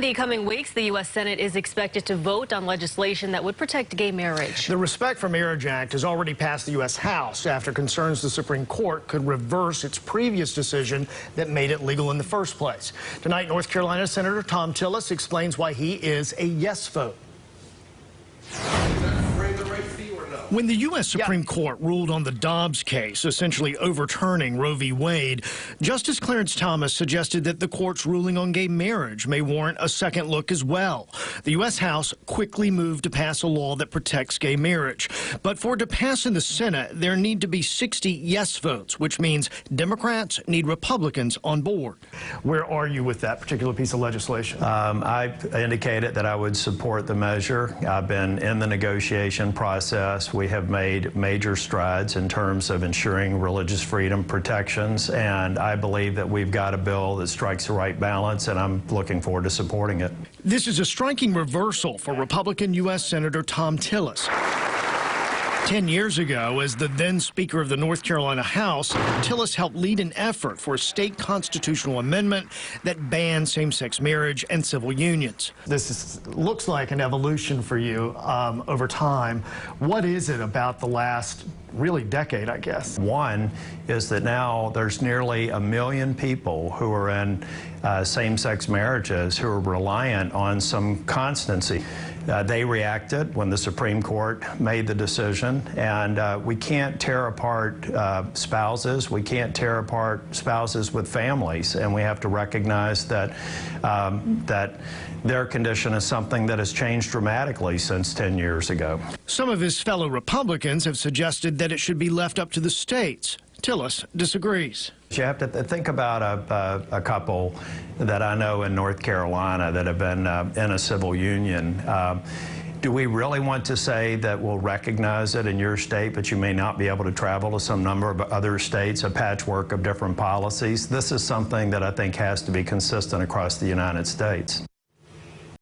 the coming weeks, the U.S. Senate is expected to vote on legislation that would protect gay marriage. The Respect for Marriage Act has already passed the U.S. House after concerns the Supreme Court could reverse its previous decision that made it legal in the first place. Tonight, North Carolina Senator Tom Tillis explains why he is a yes vote. When the U.S. Supreme Court ruled on the Dobbs case, essentially overturning Roe v. Wade, Justice Clarence Thomas suggested that the court's ruling on gay marriage may warrant a second look as well. The U.S. House quickly moved to pass a law that protects gay marriage. But for it to pass in the Senate, there need to be 60 yes votes, which means Democrats need Republicans on board. Where are you with that particular piece of legislation? I've indicated that I would support the measure. I've been in the negotiation process. We have made major strides in terms of ensuring religious freedom protections, and I believe that we've got a bill that strikes the right balance, and I'm looking forward to supporting it. This is a striking reversal for Republican U.S. Senator Tom Tillis. 10 years ago, as the then Speaker of the North Carolina House, Tillis helped lead an effort for a state constitutional amendment that banned same-sex marriage and civil unions. This looks like an evolution for you over time. What is it about the last, really, decade, I guess? One is that now there's nearly 1 million people who are in same-sex marriages who are reliant on some constancy. They reacted when the Supreme Court made the decision, and we can't tear apart spouses. We can't tear apart spouses with families, and we have to recognize that that their condition is something that has changed dramatically since 10 years ago. Some of his fellow Republicans have suggested that it should be left up to the states. Tillis disagrees. You have to think about a couple that I know in North Carolina that have been in a civil union. Do we really want to say that we'll recognize it in your state, but you may not be able to travel to some number of other states, a patchwork of different policies? This is something that I think has to be consistent across the United States.